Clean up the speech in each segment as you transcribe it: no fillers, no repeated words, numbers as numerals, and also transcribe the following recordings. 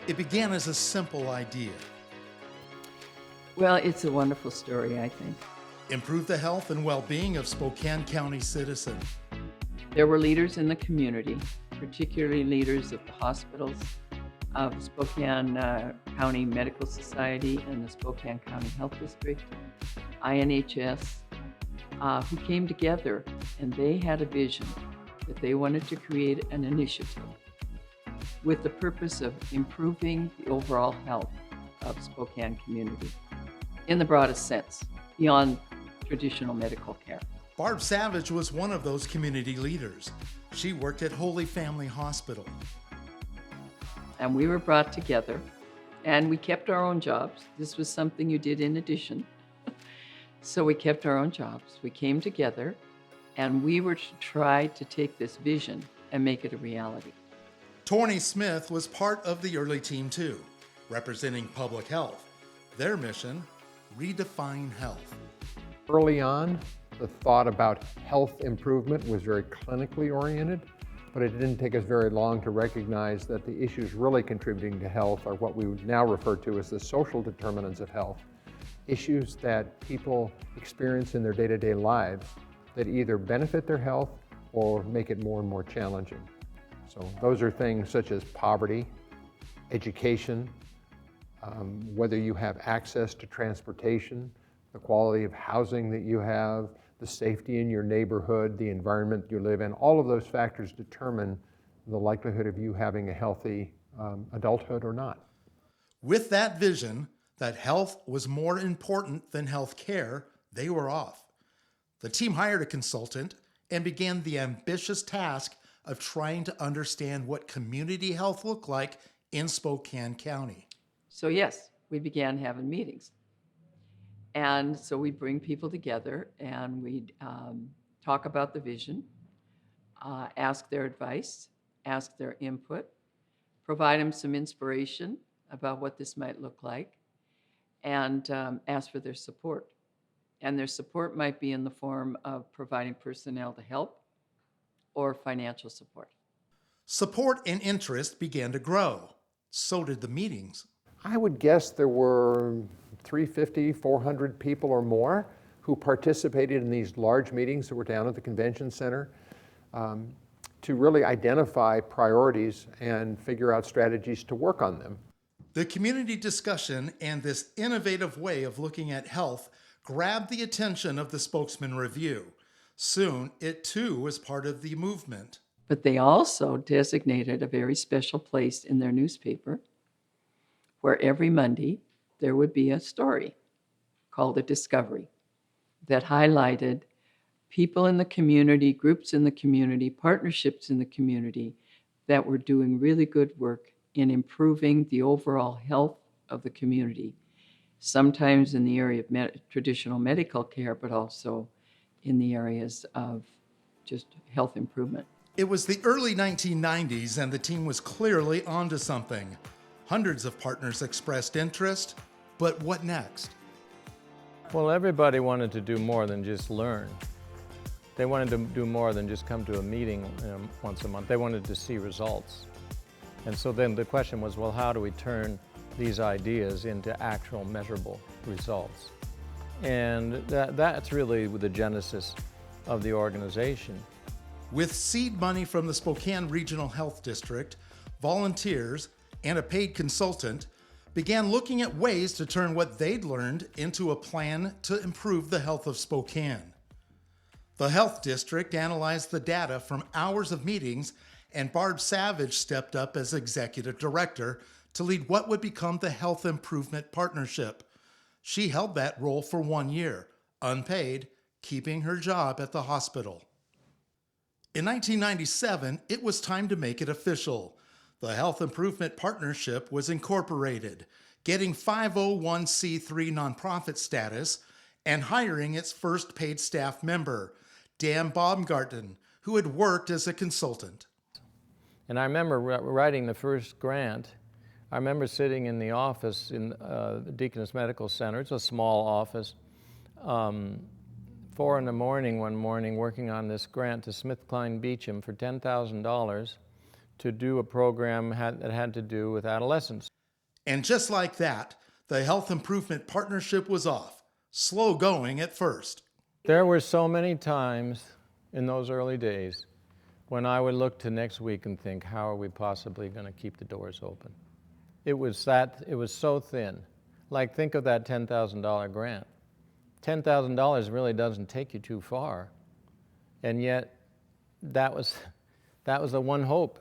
It began as a simple idea: Well, it's a wonderful story, I think. improve the health and well-being of Spokane County citizens. There were leaders in the community, particularly leaders of the hospitals, of Spokane County Medical Society and the Spokane County Health District, INHS, who came together, and they had a vision that they wanted to create an initiative with the purpose of improving the overall health of Spokane community in the broadest sense, beyond traditional medical care. Barb Savage was one of those community leaders. She worked at Holy Family Hospital. And we were brought together, and we kept our own jobs. This was something you did in addition. So we kept our own jobs. We came together, and we were to try to take this vision and make it a reality. Torney Smith was part of the early team too, representing public health. Their mission: redefine health. Early on, the thought about health improvement was very clinically oriented, but it didn't take us very long to recognize that the issues really contributing to health are what we would now refer to as the social determinants of health, issues that people experience in their day-to-day lives that either benefit their health or make it more and more challenging. So those are things such as poverty, education, whether you have access to transportation, the quality of housing that you have, the safety in your neighborhood, the environment you live in. All of those factors determine the likelihood of you having a healthy adulthood or not. With that vision that health was more important than health care, they were off. The team hired a consultant and began the ambitious task of trying to understand what community health looked like in Spokane County. So yes, we began having meetings. And so we'd bring people together and we'd talk about the vision, ask their advice, ask their input, provide them some inspiration about what this might look like, and ask for their support. And their support might be in the form of providing personnel to help or financial support. Support and interest began to grow. So did the meetings. I would guess there were 350, 400 people or more who participated in these large meetings that were down at the convention center to really identify priorities and figure out strategies to work on them. The community discussion and this innovative way of looking at health grabbed the attention of the Spokesman Review. Soon, it too was part of the movement. But they also designated a very special place in their newspaper where every Monday there would be a story called A Discovery that highlighted people in the community, groups in the community, partnerships in the community that were doing really good work in improving the overall health of the community, sometimes in the area of traditional medical care, but also in the areas of just health improvement. It was the early 1990s, and the team was clearly onto something. Hundreds of partners expressed interest, but what next? Well, everybody wanted to do more than just learn. They wanted to do more than just come to a meeting once a month. They wanted to see results. And so then the question was, well, how do we turn these ideas into actual measurable results? And that's really the genesis of the organization. With seed money from the Spokane Regional Health District, volunteers, and a paid consultant began looking at ways to turn what they'd learned into a plan to improve the health of Spokane. The Health District analyzed the data from hours of meetings, and Barb Savage stepped up as executive director to lead what would become the Health Improvement Partnership. She held that role for 1 year, unpaid, keeping her job at the hospital. In 1997, it was time to make it official. The Health Improvement Partnership was incorporated, getting 501c3 nonprofit status and hiring its first paid staff member, Dan Baumgarten, who had worked as a consultant. And I remember writing the first grant. I remember sitting in the office in the Deaconess Medical Center. It's a small office. 4 in the morning one morning working on this grant to SmithKline Beecham for $10,000 to do a program that had to do with adolescents. And just like that, the Health Improvement Partnership was off, slow going at first. There were so many times in those early days when I would look to next week and think, how are we possibly going to keep the doors open? It was so thin. Like, think of that $10,000 grant. $10,000 really doesn't take you too far. And yet, that was the one hope.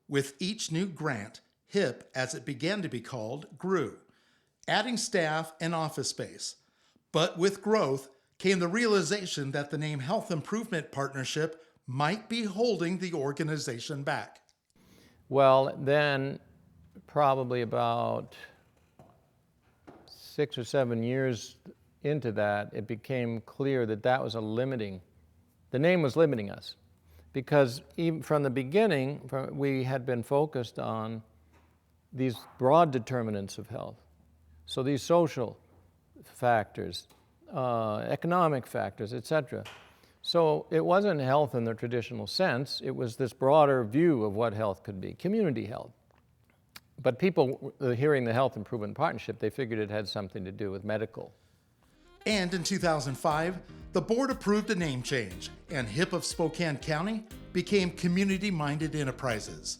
With each new grant, HIP, as it began to be called, grew, adding staff and office space. But with growth came the realization that the name Health Improvement Partnership might be holding the organization back. Well, then, probably about 6 or 7 years into that, it became clear that that was the name was limiting us. Because even from the beginning, we had been focused on these broad determinants of health. So these social factors, economic factors, etc. So it wasn't health in the traditional sense, it was this broader view of what health could be, community health. But people, hearing the Health Improvement Partnership, they figured it had something to do with medical. And in 2005, the board approved a name change, and HIP of Spokane County became Community Minded Enterprises.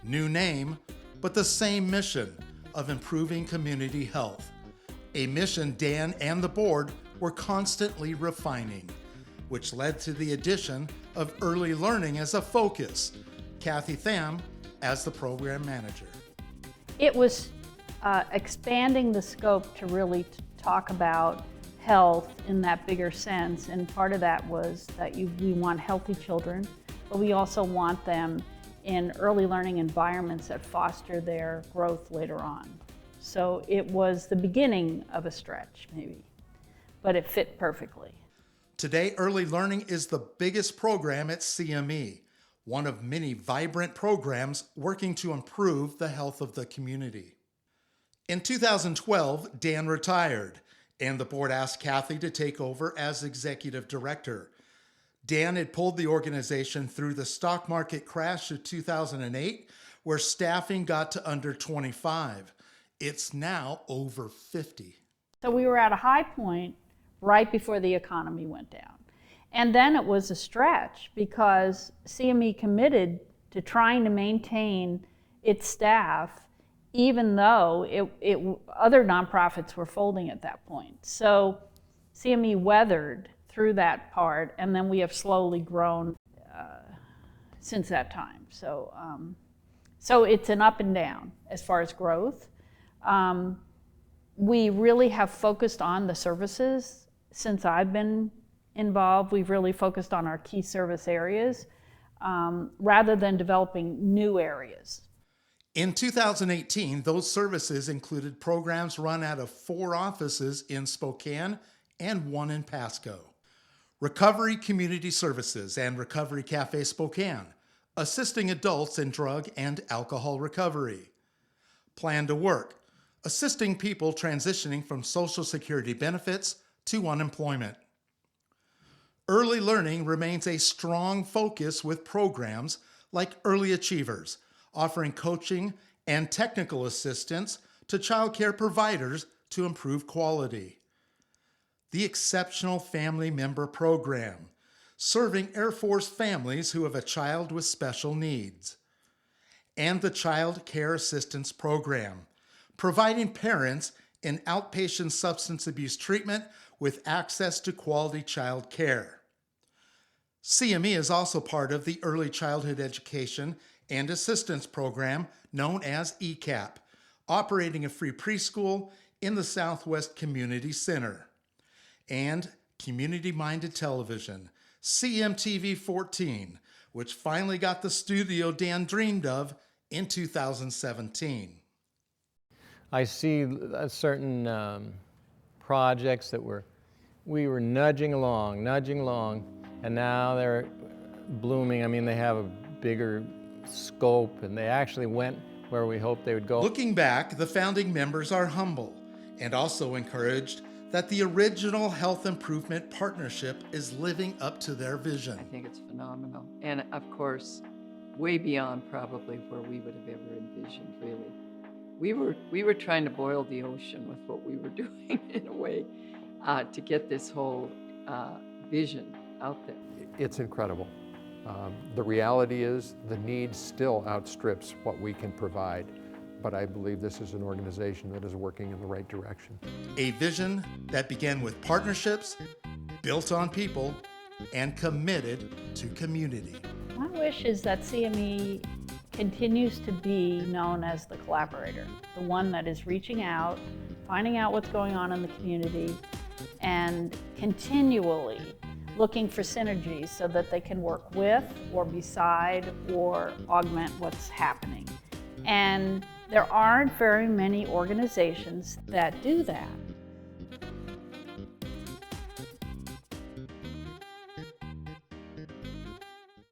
New name, but the same mission of improving community health. A mission Dan and the board were constantly refining, which led to the addition of early learning as a focus. Kathy Tham as the program manager. It was expanding the scope to really talk about health in that bigger sense, and part of that was that we want healthy children, but we also want them in early learning environments that foster their growth later on. So it was the beginning of a stretch, maybe, but it fit perfectly. Today, early learning is the biggest program at CME, one of many vibrant programs working to improve the health of the community. In 2012, Dan retired, and the board asked Kathy to take over as executive director. Dan had pulled the organization through the stock market crash of 2008, where staffing got to under 25. It's now over 50. So we were at a high point right before the economy went down. And then it was a stretch because CME committed to trying to maintain its staff even though other nonprofits were folding at that point. So CME weathered through that part, and then we have slowly grown since that time. So it's an up and down as far as growth. We really have focused on the services. Since I've been involved, we've really focused on our key service areas rather than developing new areas. In 2018, those services included programs run out of 4 offices in Spokane and 1 in Pasco. Recovery Community Services and Recovery Cafe Spokane, assisting adults in drug and alcohol recovery. Plan to Work, assisting people transitioning from Social Security benefits to unemployment. Early learning remains a strong focus with programs like Early Achievers, offering coaching and technical assistance to child care providers to improve quality. The Exceptional Family Member Program, serving Air Force families who have a child with special needs. And the Child Care Assistance Program, providing parents in outpatient substance abuse treatment with access to quality child care. CME is also part of the Early Childhood Education and Assistance Program known as ECAP, operating a free preschool in the Southwest Community Center. And Community Minded Television, CMTV 14, which finally got the studio Dan dreamed of in 2017. I see certain projects that we were nudging along, and now they're blooming. I mean, they have a bigger scope, and they actually went where we hoped they would go. Looking back, the founding members are humble and also encouraged that the original Health Improvement Partnership is living up to their vision. I think it's phenomenal. And of course, way beyond probably where we would have ever envisioned, really. we were trying to boil the ocean with what we were doing in a way to get this whole vision out there. It's incredible. The reality is the need still outstrips what we can provide, but I believe this is an organization that is working in the right direction. A vision that began with partnerships, built on people, and committed to community. My wish is that CME continues to be known as the collaborator, the one that is reaching out, finding out what's going on in the community, and continually looking for synergies so that they can work with or beside or augment what's happening. And there aren't very many organizations that do that.